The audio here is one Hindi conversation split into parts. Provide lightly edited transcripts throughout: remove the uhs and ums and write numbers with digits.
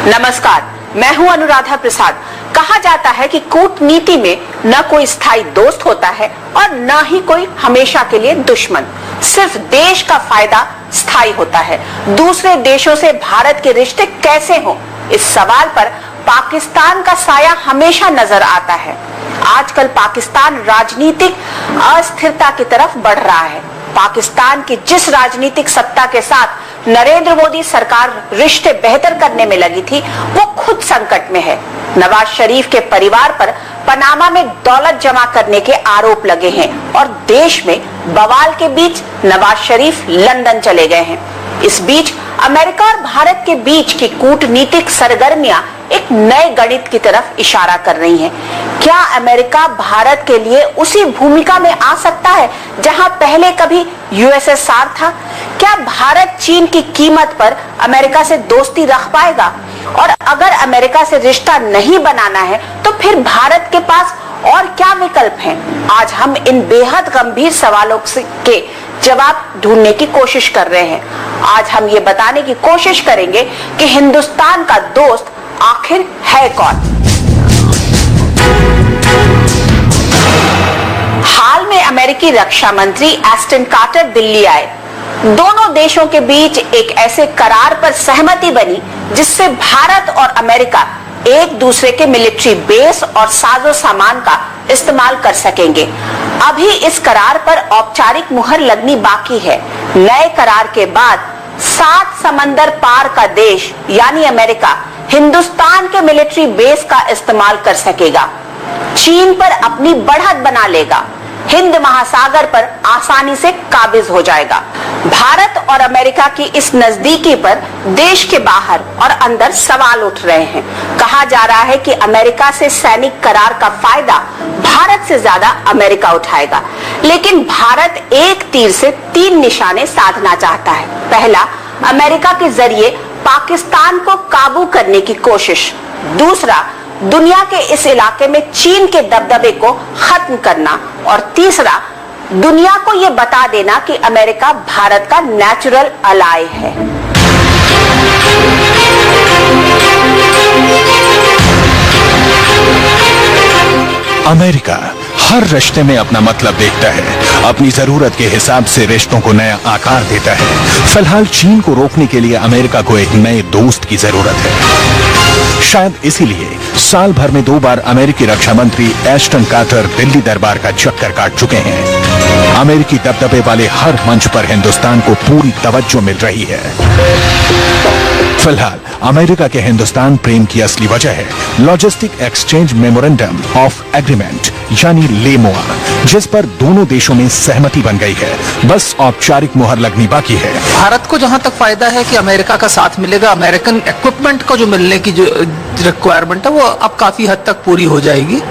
नमस्कार, मैं हूं अनुराधा प्रसाद। कहा जाता है कि कूटनीति में न कोई स्थायी दोस्त होता है और न ही कोई हमेशा के लिए दुश्मन। सिर्फ देश का फायदा स्थायी होता है। दूसरे देशों से भारत के रिश्ते कैसे हों, इस सवाल पर पाकिस्तान का साया हमेशा नजर आता है। आजकल पाकिस्तान राजनीतिक अस्थिरता की तरफ बढ़ रहा है। पाकिस्तान की जिस राजनीतिक सत्ता के साथ नरेंद्र मोदी सरकार रिश्ते बेहतर करने में लगी थी, वो खुद संकट में है। नवाज शरीफ के परिवार पर पनामा में दौलत जमा करने के आरोप लगे हैं और देश में बवाल के बीच नवाज शरीफ लंदन चले गए हैं। इस बीच अमेरिका और भारत के बीच की कूटनीतिक सरगर्मियां एक नए गणित की तरफ इशारा कर रही हैं। क्या अमेरिका भारत के लिए उसी भूमिका में आ सकता है जहां पहले कभी यूएसएसआर था? क्या भारत चीन की कीमत पर अमेरिका से दोस्ती रख पाएगा? और अगर अमेरिका से रिश्ता नहीं बनाना है तो फिर भारत के पास और क्या विकल्प हैं? आज हम इन बेहद गंभीर सवालों के जवाब ढूंढने की कोशिश कर रहे हैं। आज हम ये बताने की कोशिश करेंगे कि हिंदुस्तान का दोस्त आखिर है कौन। हाल में अमेरिकी रक्षा मंत्री एस्टन कार्टर दिल्ली आए। दोनों देशों के बीच एक ऐसे करार पर सहमति बनी जिससे भारत और अमेरिका एक दूसरे के मिलिट्री बेस और साजो सामान का इस्तेमाल कर सकेंगे। अभी इस करार पर औपचारिक मुहर लगनी बाकी है। नए करार के बाद 7 समंदर पार का देश यानी अमेरिका हिंदुस्तान के मिलिट्री बेस का इस्तेमाल कर सकेगा, चीन पर अपनी बढ़त बना लेगा, हिंद महासागर पर आसानी से काबिज हो जाएगा। भारत और अमेरिका की इस नजदीकी पर देश के बाहर और अंदर सवाल उठ रहे हैं। कहा जा रहा है कि अमेरिका से सैनिक करार का फायदा भारत से ज्यादा अमेरिका उठाएगा, लेकिन भारत एक तीर से 3 निशाने साधना चाहता है। पहला, अमेरिका के जरिए पाकिस्तान को काबू करने की कोशिश। दूसरा, दुनिया के इस इलाके में चीन के दबदबे को खत्म करना। और तीसरा, दुनिया को यह बता देना कि अमेरिका भारत का नेचुरल अलाय है। अमेरिका हर रिश्ते में अपना मतलब देखता है, अपनी जरूरत के हिसाब से रिश्तों को नया आकार देता है। फिलहाल चीन को रोकने के लिए अमेरिका को एक नए दोस्त की जरूरत है। शायद इसीलिए साल भर में 2 बार अमेरिकी रक्षा मंत्री एस्टन कार्टर दिल्ली दरबार का चक्कर काट चुके हैं। अमेरिकी दबदबे वाले हर मंच पर हिंदुस्तान को पूरी तवज्जो मिल रही है। फिलहाल अमेरिका के हिंदुस्तान प्रेम की असली वजह है logistic exchange memorandum of agreement यानी लेमोआ, जिस पर दोनों देशों में सहमति बन गई है। बस औपचारिक मुहर लगनी बाकी है। भारत को जहां तक फायदा है कि अमेरिका का साथ मिलेगा, अमेरिकन इक्विपमेंट को जो मिलने की जो रिक्वायरमेंट है वो अब काफी हद तक पूरी हो जाएगी।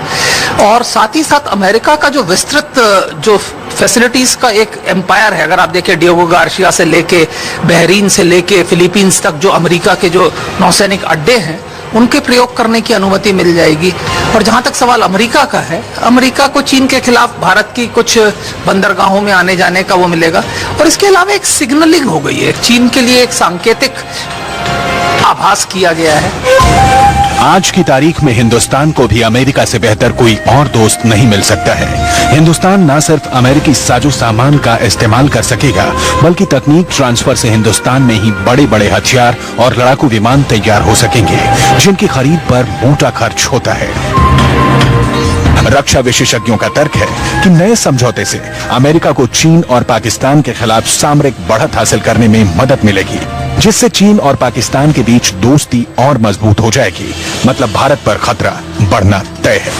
और साथ ही साथ अमेरिका का जो विस्तृत जो फैसिलिटीज का एक एम्पायर है, अगर आप देखें डियोगो गार्सिया से लेके बहरीन से लेके फिलीपींस तक जो अमेरिका के जो नौसैनिक अड्डे हैं उनके प्रयोग करने की अनुमति मिल जाएगी। और जहां तक सवाल अमेरिका का है, अमेरिका को चीन के खिलाफ भारत की कुछ बंदरगाहों में आने जाने का वो मिलेगा। और इसके अलावा एक सिग्नलिंग हो गई है, चीन के लिए एक सांकेतिक आभास किया गया है। आज की तारीख में हिंदुस्तान को भी अमेरिका से बेहतर कोई और दोस्त नहीं मिल सकता है। हिंदुस्तान न सिर्फ अमेरिकी साजो सामान का इस्तेमाल कर सकेगा, बल्कि तकनीक ट्रांसफर से हिंदुस्तान में ही बड़े बड़े हथियार और लड़ाकू विमान तैयार हो सकेंगे, जिनकी खरीद पर मोटा खर्च होता है। रक्षा विशेषज्ञों का तर्क है कि नए समझौते से अमेरिका को चीन और पाकिस्तान के खिलाफ सामरिक बढ़त हासिल करने में मदद मिलेगी, जिससे चीन और पाकिस्तान के बीच दोस्ती और मजबूत हो जाएगी। मतलब भारत पर खतरा बढ़ना तय है।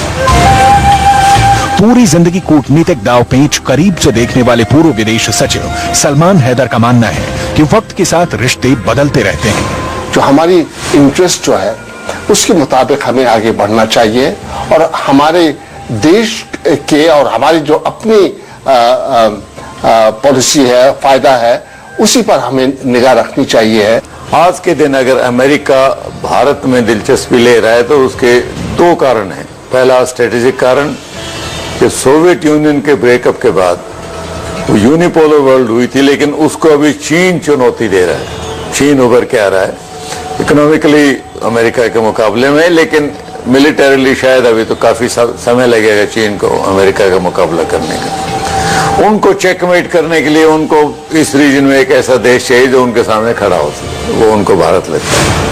पूरी जिंदगी कूटनीतिक दांवपेच करीब से देखने वाले पूर्व विदेश सचिव सलमान हैदर का मानना है कि वक्त के साथ रिश्ते बदलते रहते हैं। जो हमारी इंटरेस्ट जो है उसके मुताबिक हमें आगे बढ़ना चाहिए और हमारे देश के और हमारी जो अपनी पॉलिसी है, फायदा है, उसी पर हमें निगाह रखनी चाहिए। आज के दिन अगर अमेरिका भारत में दिलचस्पी ले रहा है तो उसके 2 कारण हैं। पहला स्ट्रेटेजिक कारण कि सोवियत यूनियन के ब्रेकअप के बाद वो यूनिपोलर वर्ल्ड हुई थी, लेकिन उसको अभी चीन चुनौती दे रहा है। चीन उभर के आ रहा है, इकोनॉमिकली अमेरिका के मुकाबले में, लेकिन मिलिटरीली शायद अभी तो काफी समय लगेगा चीन को अमेरिका का मुकाबला करने का। उनको चेकमेट करने के लिए उनको इस रीजन में एक ऐसा देश चाहिए जो उनके सामने खड़ा हो सके, वो उनको भारत लगता है।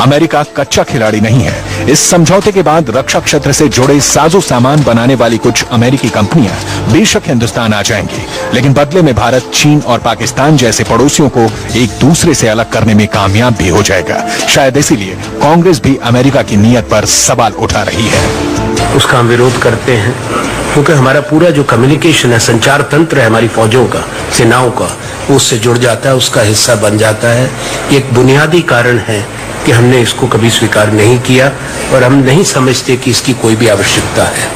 अमेरिका कच्चा खिलाड़ी नहीं है। इस समझौते के बाद रक्षा क्षेत्र से जुड़े साजो सामान बनाने वाली कुछ अमेरिकी कंपनियां बेशक हिंदुस्तान आ जाएंगी, लेकिन बदले में भारत चीन और पाकिस्तान जैसे पड़ोसियों को एक दूसरे से अलग करने में कामयाब भी हो जाएगा। शायद इसीलिए कांग्रेस भी अमेरिका की नीयत पर सवाल उठा रही है। उसका हम विरोध करते हैं क्योंकि हमारा पूरा जो कम्युनिकेशन है, संचार तंत्र है हमारी फौजों का, सेनाओं का, वो उससे जुड़ जाता है, उसका हिस्सा बन जाता है। एक बुनियादी कारण है कि हमने इसको कभी स्वीकार नहीं किया और हम नहीं समझते कि इसकी कोई भी आवश्यकता है।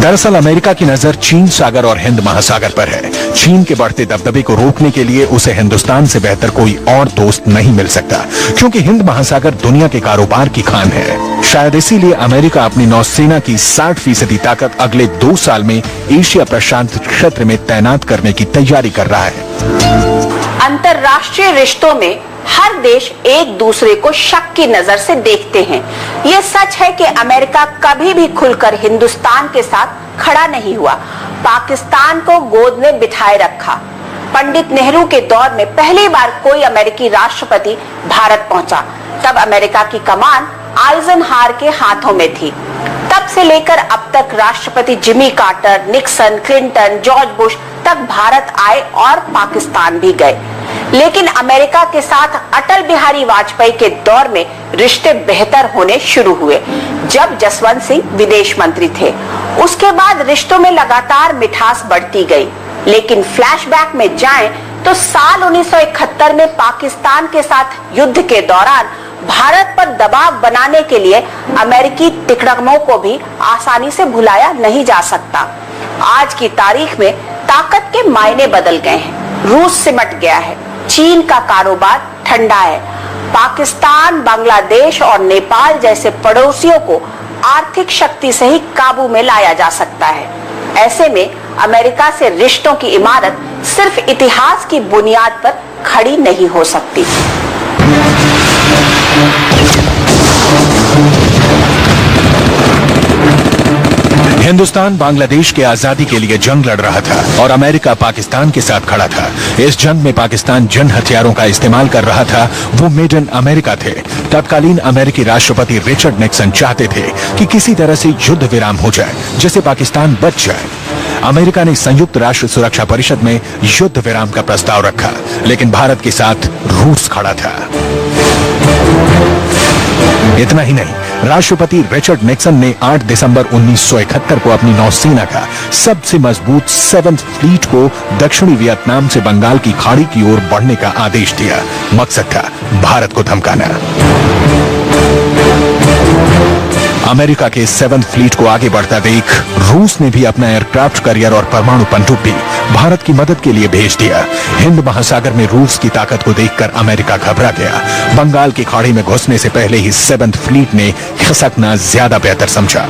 दरअसल अमेरिका की नजर चीन सागर और हिंद महासागर पर है। चीन के बढ़ते दबदबे को रोकने के लिए उसे हिंदुस्तान से बेहतर कोई और दोस्त नहीं मिल सकता, क्योंकि हिंद महासागर दुनिया के कारोबार की खान है। शायद इसीलिए अमेरिका अपनी नौसेना की 60% ताकत अगले 2 साल में एशिया प्रशांत क्षेत्र में तैनात करने की तैयारी कर रहा है। अंतर्राष्ट्रीय रिश्तों में हर देश एक दूसरे को शक की नजर से देखते हैं। ये सच है कि अमेरिका कभी भी खुलकर हिंदुस्तान के साथ खड़ा नहीं हुआ, पाकिस्तान को गोद में बिठाए रखा। पंडित नेहरू के दौर में पहली बार कोई अमेरिकी राष्ट्रपति भारत पहुंचा, तब अमेरिका की कमान आइजनहावर के हाथों में थी। तब से लेकर अब तक राष्ट्रपति Jimmy Carter, Nixon, Clinton, George Bush तक भारत आए और पाकिस्तान भी गए, लेकिन अमेरिका के साथ अटल बिहारी वाजपेयी के दौर में रिश्ते बेहतर होने शुरू हुए, जब जसवंत सिंह विदेश मंत्री थे। उसके बाद रिश्तों में लगातार मिठास बढ़ती गई, लेकिन फ्लैशबैक में जाएं तो साल 1971 में पाकिस्तान के साथ युद्ध के दौरान भारत पर दबाव बनाने के लिए अमेरिकी तिकड़मों को भी आसानी से भुलाया नहीं जा सकता। आज की तारीख में ताकत के मायने बदल गए हैं। रूस सिमट गया है, चीन का कारोबार ठंडा है, पाकिस्तान, बांग्लादेश और नेपाल जैसे पड़ोसियों को आर्थिक शक्ति से ही काबू में लाया जा सकता है। ऐसे में अमेरिका से रिश्तों की इमारत सिर्फ इतिहास की बुनियाद पर खड़ी नहीं हो सकती। हिंदुस्तान बांग्लादेश के आजादी के लिए जंग लड़ रहा था और अमेरिका पाकिस्तान के साथ खड़ा था। इस जंग में पाकिस्तान जिन हथियारों का इस्तेमाल कर रहा था वो मेड इन अमेरिका थे। तत्कालीन अमेरिकी राष्ट्रपति रिचर्ड निक्सन चाहते थे कि किसी तरह से युद्ध विराम हो जाए, जिससे पाकिस्तान बच जाए। अमेरिका ने संयुक्त राष्ट्र सुरक्षा परिषद में युद्ध विराम का प्रस्ताव रखा, लेकिन भारत के साथ रूस खड़ा था। इतना ही नहीं, राष्ट्रपति रिचर्ड निक्सन ने 8 दिसंबर 1971 को अपनी नौसेना का सबसे मजबूत 7th फ्लीट को दक्षिणी वियतनाम से बंगाल की खाड़ी की ओर बढ़ने का आदेश दिया। मकसद था भारत को धमकाना। अमेरिका के 7th फ्लीट को आगे बढ़ता देख रूस ने भी अपना एयरक्राफ्ट कैरियर और परमाणु पनडुब्बी भारत की मदद के लिए भेज दिया। हिंद महासागर में रूस की ताकत को देखकर अमेरिका घबरा गया। बंगाल की खाड़ी में घुसने से पहले ही 7th फ्लीट ने खिसकना ज्यादा बेहतर समझा।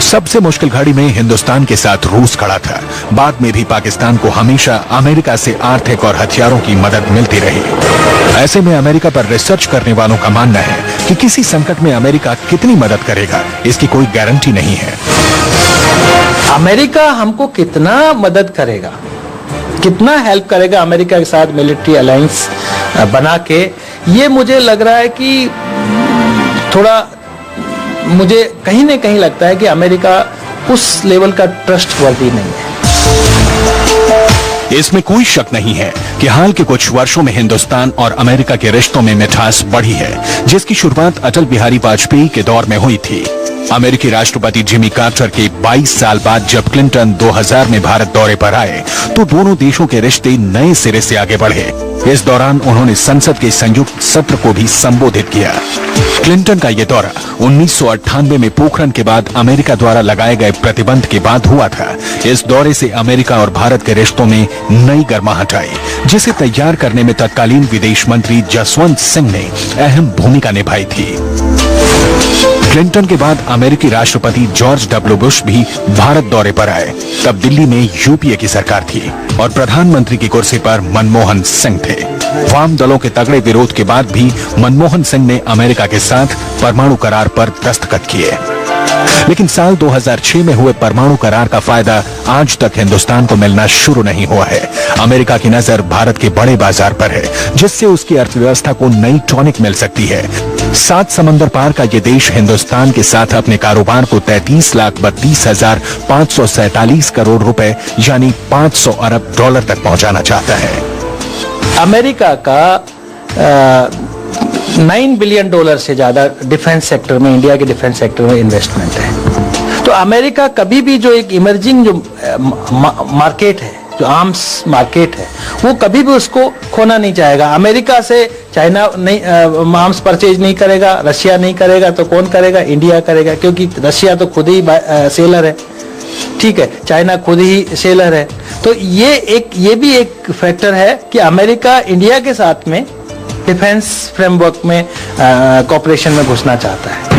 सबसे मुश्किल घड़ी में हिंदुस्तान के साथ रूस खड़ा था। बाद में भी पाकिस्तान को हमेशा अमेरिका से आर्थिक और हथियारों की मदद मिलती रही। ऐसे में अमेरिका पर रिसर्च करने वालों का मानना है कि किसी संकट में अमेरिका कितनी मदद करेगा, इसकी कोई गारंटी नहीं है। अमेरिका हमको कितना मदद करेगा, कितना हेल्प करेगा अमेरिका के साथ मिलिट्री अलायंस बना के, ये मुझे लग रहा है कि थोड़ा मुझे कहीं न कहीं लगता है कि अमेरिका उस लेवल का ट्रस्टवर्दी नहीं है। इसमें कोई शक नहीं है कि हाल के कुछ वर्षों में हिंदुस्तान और अमेरिका के रिश्तों में मिठास बढ़ी है, जिसकी शुरुआत अटल बिहारी वाजपेयी के दौर में हुई थी। अमेरिकी राष्ट्रपति जिमी कार्टर के 22 साल बाद जब क्लिंटन 2000 में भारत दौरे पर आए तो दोनों देशों के रिश्ते नए सिरे से आगे बढ़े। इस दौरान उन्होंने संसद के संयुक्त सत्र को भी संबोधित किया। क्लिंटन का यह दौरा 1998 में पोखरण के बाद अमेरिका द्वारा लगाए गए प्रतिबंध के बाद हुआ था। इस दौरे से अमेरिका और भारत के रिश्तों में नई गर्माहट आई, जिसे तैयार करने में तत्कालीन विदेश मंत्री जसवंत सिंह ने अहम भूमिका निभाई थी। क्लिंटन के बाद अमेरिकी राष्ट्रपति जॉर्ज डब्ल्यू बुश भी भारत दौरे पर आए। तब दिल्ली में यूपीए की सरकार थी और प्रधानमंत्री की कुर्सी पर मनमोहन सिंह थे। वाम दलों के तगड़े विरोध के बाद भी मनमोहन सिंह ने अमेरिका के साथ परमाणु करार पर दस्तखत किए। लेकिन साल 2006 में हुए परमाणु करार का फायदा आज तक हिंदुस्तान को मिलना शुरू नहीं हुआ है। अमेरिका की नजर भारत के बड़े बाजार पर है, जिससे उसकी अर्थव्यवस्था को नई टॉनिक मिल सकती है। 7 समंदर पार का ये देश हिंदुस्तान के साथ अपने कारोबार को 33,32,547 करोड़ रुपए यानी 500 अरब डॉलर तक पहुंचाना चाहता है। अमेरिका का 9 बिलियन डॉलर से ज्यादा डिफेंस सेक्टर में, इंडिया के डिफेंस सेक्टर में इन्वेस्टमेंट है। तो अमेरिका कभी भी जो एक इमर्जिंग जो मार्केट है, जो आर्म्स मार्केट है, वो कभी भी उसको खोना नहीं चाहेगा। अमेरिका से चाइना नहीं आर्म्स परचेज नहीं करेगा, रशिया नहीं करेगा, तो कौन करेगा? इंडिया करेगा, क्योंकि रशिया तो खुद ही सेलर है, ठीक है, चाइना खुद ही सेलर है। तो ये भी एक फैक्टर है कि अमेरिका इंडिया के साथ में डिफेंस फ्रेमवर्क में कॉपरेशन में घुसना चाहता है।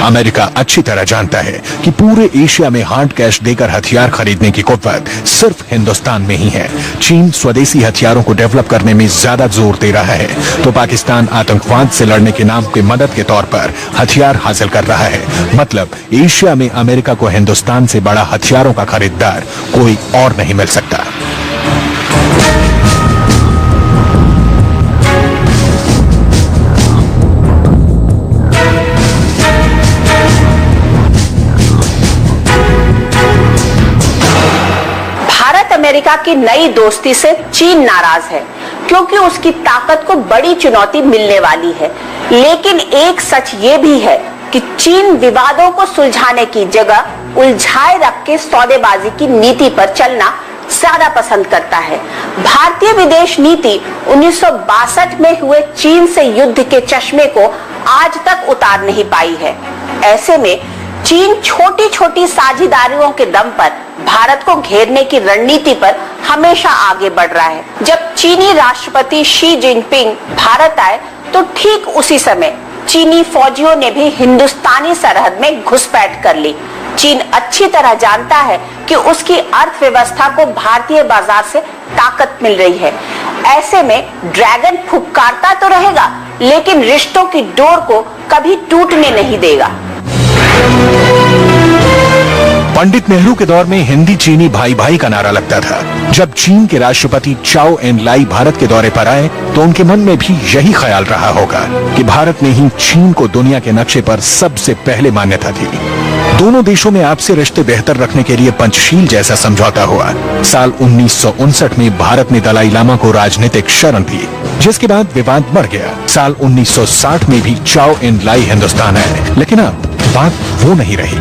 अमेरिका अच्छी तरह जानता है कि पूरे एशिया में हार्ड कैश देकर हथियार खरीदने की कुव्वत सिर्फ हिंदुस्तान में ही है। चीन स्वदेशी हथियारों को डेवलप करने में ज्यादा जोर दे रहा है, तो पाकिस्तान आतंकवाद से लड़ने के नाम पे मदद के तौर पर हथियार हासिल कर रहा है। मतलब एशिया में अमेरिका को हिंदुस्तान से बड़ा हथियारों का खरीदार कोई और नहीं मिल सकता। अमेरिका की नई दोस्ती से चीन नाराज है, क्योंकि उसकी ताकत को बड़ी चुनौती मिलने वाली है। लेकिन एक सच ये भी है कि चीन विवादों को सुलझाने की जगह उलझाए रख के सौदेबाजी की नीति पर चलना ज्यादा पसंद करता है। भारतीय विदेश नीति 1962 में हुए चीन से युद्ध के चश्मे को आज तक उतार नहीं पाई है। ऐसे में चीन छोटी छोटी साझेदारियों के दम पर भारत को घेरने की रणनीति पर हमेशा आगे बढ़ रहा है। जब चीनी राष्ट्रपति शी जिनपिंग भारत आए तो ठीक उसी समय चीनी फौजियों ने भी हिंदुस्तानी सरहद में घुसपैठ कर ली। चीन अच्छी तरह जानता है कि उसकी अर्थव्यवस्था को भारतीय बाजार से ताकत मिल रही है। ऐसे में ड्रैगन फुफकारता तो रहेगा, लेकिन रिश्तों की डोर को कभी टूटने नहीं देगा। पंडित नेहरू के दौर में हिंदी चीनी भाई भाई का नारा लगता था। जब चीन के राष्ट्रपति चाओ एन लाई भारत के दौरे पर आए तो उनके मन में भी यही ख्याल रहा होगा कि भारत ने ही चीन को दुनिया के नक्शे पर सबसे पहले मान्यता दी। दोनों देशों में आपसी रिश्ते बेहतर रखने के लिए पंचशील जैसा समझौता हुआ। साल 1959 में भारत ने दलाई लामा को राजनीतिक शरण दी, जिसके बाद विवाद बढ़ गया। साल 1960 में भी चाओ एन लाई हिंदुस्तान आए, लेकिन अब बात वो नहीं रही।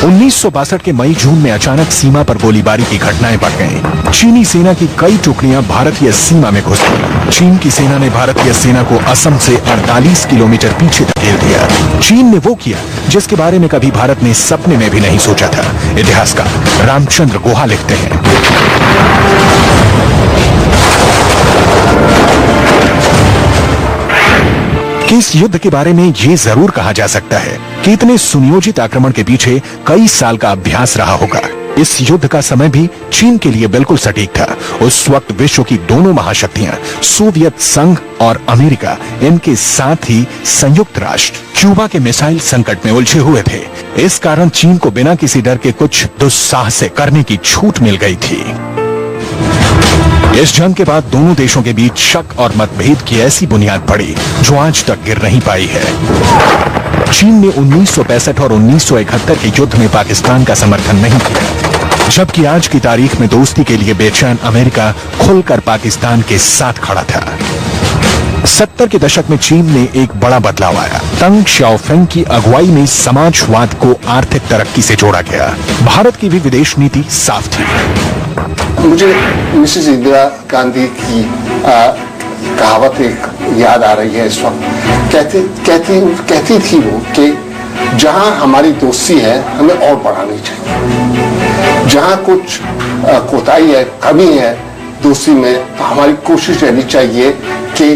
1962 के मई जून में अचानक सीमा पर गोलीबारी की घटनाएं बढ़ गईं। चीनी सेना की कई टुकड़ियां भारतीय सीमा में घुस गईं। चीन की सेना ने भारतीय सेना को असम से 48 किलोमीटर पीछे धकेल दिया। चीन ने वो किया जिसके बारे में कभी भारत ने सपने में भी नहीं सोचा था। इतिहासकार रामचंद्र गुहा लिखते हैं, कि इस युद्ध के बारे में ये जरूर कहा जा सकता है कि इतने सुनियोजित आक्रमण के पीछे कई साल का अभ्यास रहा होगा। इस युद्ध का समय भी चीन के लिए बिल्कुल सटीक था। उस वक्त विश्व की दोनों महाशक्तियां सोवियत संघ और अमेरिका, इनके साथ ही संयुक्त राष्ट्र क्यूबा के मिसाइल संकट में उलझे हुए थे। इस कारण चीन को बिना किसी डर के कुछ दुस्साहस करने की छूट मिल गई थी। इस जंग के बाद दोनों देशों के बीच शक और मतभेद की ऐसी बुनियाद पड़ी जो आज तक गिर नहीं पाई है। चीन ने 1965 और 1971 के युद्ध में पाकिस्तान का समर्थन नहीं किया, जबकि आज की तारीख में दोस्ती के लिए बेचैन अमेरिका खुलकर पाकिस्तान के साथ खड़ा था। 70 के दशक में चीन में एक बड़ा बदलाव आया। तंग शाओफेंग की अगुवाई में समाजवाद को आर्थिक तरक्की से जोड़ा गया। भारत की भी विदेश नीति साफ थी। मुझे मिसेस इंदिरा गांधी की कहावत एक याद आ रही है इस वक्त। कहती थी वो कि जहां हमारी दोस्ती है हमें और बढ़ानी चाहिए। जहां कुछ कोताही है, कमी है दोस्ती में, तो हमारी कोशिश रहनी चाहिए कि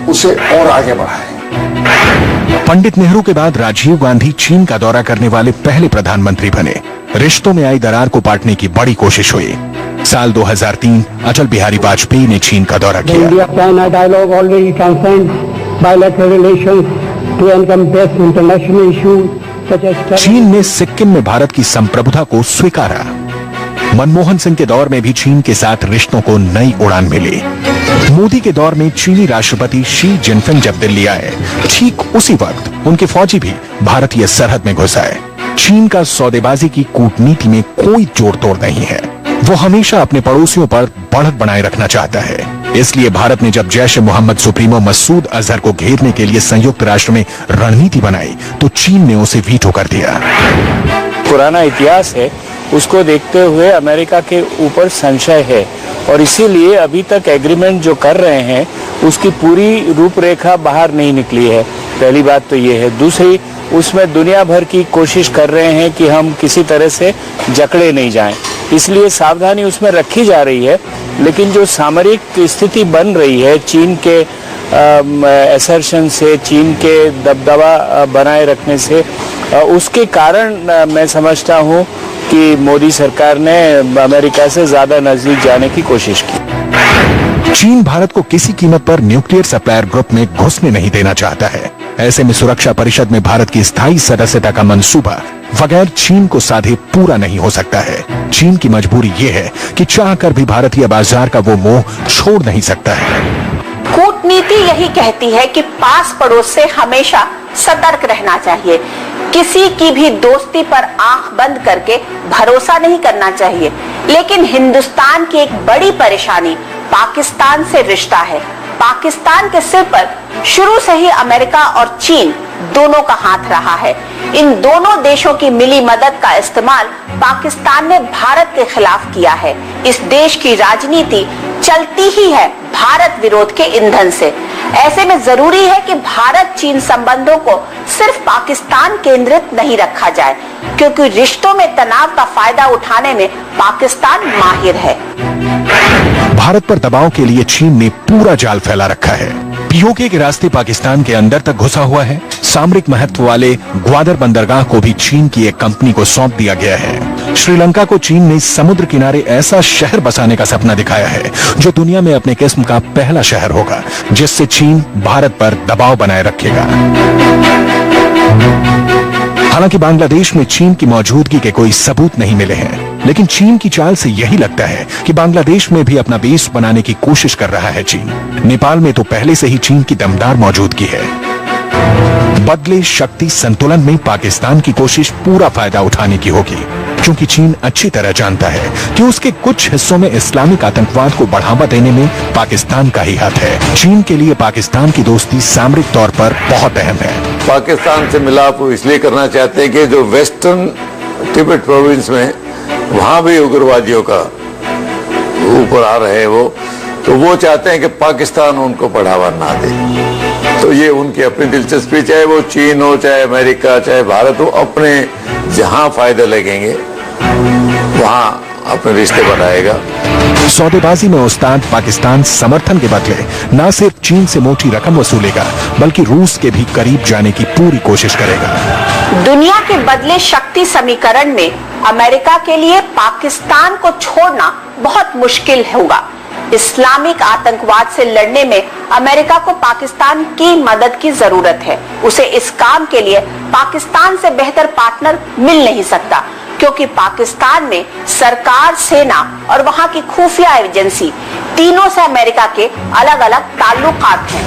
उसे और आगे बढ़ाएं। पंडित नेहरू के बाद राजीव गांधी चीन का दौरा करने वाले पहले प्रधानमंत्री बने। रिश्तों में आई दरार को पाटने की बड़ी कोशिश हुई। साल 2003 अटल बिहारी वाजपेयी ने चीन का दौरा किया। India-China dialogue already transcends bilateral relations to encompass international issues such as चीन ने सिक्किम में भारत की संप्रभुता को स्वीकारा। मनमोहन सिंह के दौर में भी चीन के साथ रिश्तों को नई उड़ान मिली। मोदी के दौर में चीनी राष्ट्रपति शी जिनपिंग जब दिल्ली आए, ठीक उसी वक्त उनके फौजी भी भारतीय सरहद में घुस आए। चीन का सौदेबाजी की कूटनीति में कोई जोड़ तोड़ नहीं है। वो हमेशा अपने पड़ोसियों पर बढ़त बनाए रखना चाहता है। इसलिए भारत ने जब जैश ए मोहम्मद सुप्रीमो मसूद अजहर को घेरने के लिए संयुक्त राष्ट्र में रणनीति बनाई, तो चीन ने उसे वीटो कर दिया। पुराना इतिहास है, उसको देखते हुए अमेरिका के ऊपर संशय है और इसीलिए अभी तक एग्रीमेंट जो कर रहे हैं उसकी पूरी रूपरेखा बाहर नहीं निकली है। पहली बात तो ये है। दूसरी, उसमें दुनिया भर की कोशिश कर रहे हैं कि हम किसी तरह से जकड़े नहीं जाएं, इसलिए सावधानी उसमें रखी जा रही है। लेकिन जो सामरिक स्थिति बन रही है चीन के असर्शन से, चीन के दबदबा बनाए रखने से, उसके कारण मैं समझता हूँ कि मोदी सरकार ने अमेरिका से ज्यादा नजदीक जाने की कोशिश की। चीन भारत को किसी कीमत पर न्यूक्लियर सप्लायर ग्रुप में घुसने नहीं देना चाहता है। ऐसे में सुरक्षा परिषद में भारत की स्थायी सदस्यता का मंसूबा बगैर चीन को साधे पूरा नहीं हो सकता है। चीन की मजबूरी ये है कि चाहकर भी भारतीय बाजार का वो मोह छोड़ नहीं सकता है। कूटनीति यही कहती है कि पास पड़ोस से हमेशा सतर्क रहना चाहिए। किसी की भी दोस्ती पर आंख बंद करके भरोसा नहीं करना चाहिए। लेकिन हिंदुस्तान की एक बड़ी परेशानी पाकिस्तान से रिश्ता है। पाकिस्तान के सिर पर शुरू से ही अमेरिका और चीन दोनों का हाथ रहा है। इन दोनों देशों की मिली मदद का इस्तेमाल पाकिस्तान ने भारत के खिलाफ किया है। इस देश की राजनीति चलती ही है भारत विरोध के ईंधन से। ऐसे में जरूरी है कि भारत चीन संबंधों को सिर्फ पाकिस्तान केंद्रित नहीं रखा जाए, क्योंकि रिश्तों में तनाव का फायदा उठाने में पाकिस्तान माहिर है। भारत पर दबाव के लिए चीन ने पूरा जाल फैला रखा है। पीओके के रास्ते पाकिस्तान के अंदर तक घुसा हुआ है। सामरिक महत्व वाले ग्वादर बंदरगाह को भी चीन की एक कंपनी को सौंप दिया गया है। श्रीलंका को चीन ने समुद्र किनारे ऐसा शहर बसाने का सपना दिखाया है जो दुनिया में अपने किस्म का पहला शहर होगा, जिससे चीन भारत पर दबाव बनाए रखेगा। हालांकि बांग्लादेश में चीन की मौजूदगी के कोई सबूत नहीं मिले हैं, लेकिन चीन की चाल से यही लगता है कि बांग्लादेश में भी अपना बेस बनाने की कोशिश कर रहा है चीन। नेपाल में तो पहले से ही चीन की दमदार मौजूदगी है। बदले शक्ति संतुलन में पाकिस्तान की कोशिश पूरा फायदा उठाने की होगी, क्योंकि चीन अच्छी तरह जानता है कि उसके कुछ हिस्सों में इस्लामिक आतंकवाद को बढ़ावा देने में पाकिस्तान का ही हाथ है। चीन के लिए पाकिस्तान की दोस्ती सामरिक तौर पर बहुत अहम है। पाकिस्तान से मिलाप वो इसलिए करना चाहते हैं कि जो वेस्टर्न तिब्बत प्रोविंस में वहां भी उग्रवादियों का ऊपर आ रहे हैं तो वो चाहते हैं कि पाकिस्तान उनको बढ़ावा ना दे। तो ये उनकी अपनी दिलचस्पी, चाहे वो चीन हो, चाहे अमेरिका, चाहे भारत हो, अपने जहां फायदे लगेंगे वहां अपने रिश्ते बनाएगा। सौदेबाजी में उस्ताद पाकिस्तान समर्थन के बदले न सिर्फ चीन से मोटी रकम वसूलेगा, बल्कि रूस के भी करीब जाने की पूरी कोशिश करेगा। दुनिया के बदले शक्ति समीकरण में अमेरिका के लिए पाकिस्तान को छोड़ना बहुत मुश्किल होगा। इस्लामिक आतंकवाद से लड़ने में अमेरिका को पाकिस्तान की मदद की जरूरत है। उसे इस काम के लिए पाकिस्तान से बेहतर पार्टनर मिल नहीं सकता, क्योंकि पाकिस्तान में सरकार, सेना और वहां की खुफिया एजेंसी तीनों से अमेरिका के अलग अलग ताल्लुकात हैं।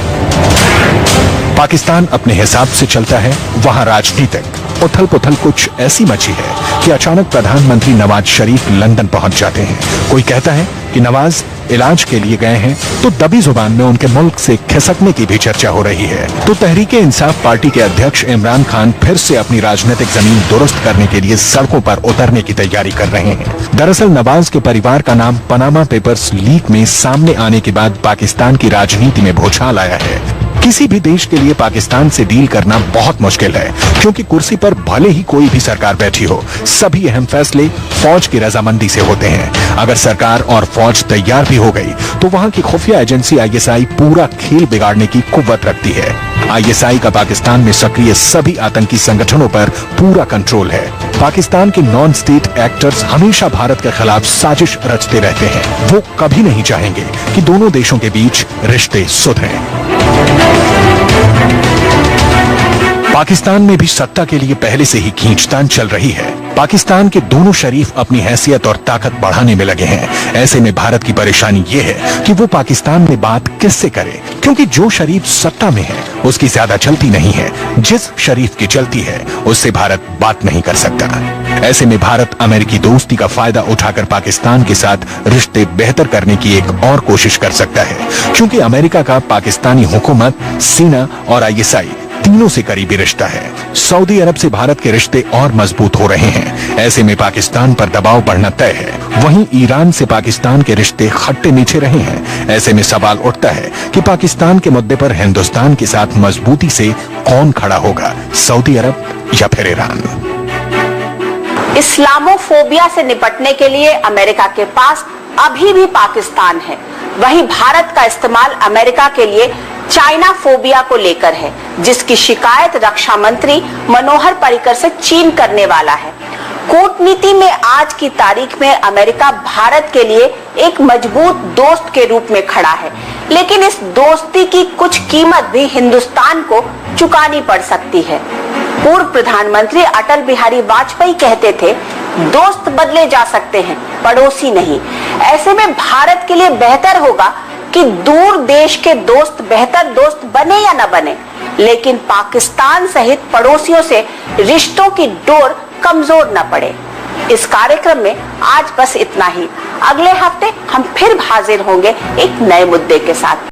पाकिस्तान अपने हिसाब से चलता है। वहां राजनीतिक उथल पुथल कुछ ऐसी मची है कि अचानक प्रधानमंत्री नवाज शरीफ लंदन पहुंच जाते हैं। कोई कहता है कि नवाज इलाज के लिए गए हैं, तो दबी जुबान में उनके मुल्क से खिसकने की भी चर्चा हो रही है। तो तहरीके इंसाफ पार्टी के अध्यक्ष इमरान खान फिर से अपनी राजनीतिक जमीन दुरुस्त करने के लिए सड़कों पर उतरने की तैयारी कर रहे हैं। दरअसल नवाज के परिवार का नाम पनामा पेपर्स लीक में सामने आने के बाद पाकिस्तान की राजनीति में भूचाल आया है। किसी भी देश के लिए पाकिस्तान से डील करना बहुत मुश्किल है, क्योंकि कुर्सी पर भले ही कोई भी सरकार बैठी हो, सभी अहम फैसले फौज की रजामंदी से होते हैं। अगर सरकार और फौज तैयार भी हो गई तो वहां की खुफिया एजेंसी ISI पूरा खेल बिगाड़ने की कुव्वत रखती है। ISI का पाकिस्तान में सक्रिय सभी आतंकी संगठनों पर पूरा कंट्रोल है। पाकिस्तान के नॉन स्टेट एक्टर्स हमेशा भारत के खिलाफ साजिश रचते रहते हैं। वो कभी नहीं चाहेंगे कि दोनों देशों के बीच रिश्ते सुधरें। पाकिस्तान में भी सत्ता के लिए पहले से ही खींचतान चल रही है। पाकिस्तान के दोनों शरीफ अपनी हैसियत और ताकत बढ़ाने में लगे हैं। ऐसे में भारत की परेशानी ये है कि वो पाकिस्तान में बात किससे करे, क्योंकि जो शरीफ सत्ता में है उसकी ज्यादा चलती नहीं है। जिस शरीफ की चलती है उससे भारत बात नहीं कर सकता। ऐसे में भारत अमेरिकी दोस्ती का फायदा उठाकर पाकिस्तान के साथ रिश्ते बेहतर करने की एक और कोशिश कर सकता है, क्योंकि अमेरिका का पाकिस्तानी हुकूमत, सेना और ISI तीनों से करीबी रिश्ता है। सऊदी अरब से भारत के रिश्ते और मजबूत हो रहे हैं। ऐसे में पाकिस्तान पर दबाव बढ़ना तय है। वहीं ईरान से पाकिस्तान के रिश्ते खट्टे मीठे रहे हैं। ऐसे में सवाल उठता है कि पाकिस्तान के मुद्दे पर हिंदुस्तान के साथ मजबूती से कौन खड़ा होगा, सऊदी अरब या फिर ईरान। इस्लामोफोबिया से निपटने के लिए अमेरिका के पास अभी भी पाकिस्तान है। वहीं भारत का इस्तेमाल अमेरिका के लिए चाइना फोबिया को लेकर है, जिसकी शिकायत रक्षा मंत्री मनोहर पर्रिकर से चीन करने वाला है। कूटनीति में आज की तारीख में अमेरिका भारत के लिए एक मजबूत दोस्त के रूप में खड़ा है, लेकिन इस दोस्ती की कुछ कीमत भी हिंदुस्तान को चुकानी पड़ सकती है। पूर्व प्रधानमंत्री अटल बिहारी वाजपेयी कहते थे, दोस्त बदले जा सकते हैं, पड़ोसी नहीं। ऐसे में भारत के लिए बेहतर होगा कि दूर देश के दोस्त बेहतर दोस्त बने या न बने, लेकिन पाकिस्तान सहित पड़ोसियों से रिश्तों की डोर कमजोर न पड़े। इस कार्यक्रम में आज बस इतना ही। अगले हफ्ते हम फिर हाजिर होंगे एक नए मुद्दे के साथ।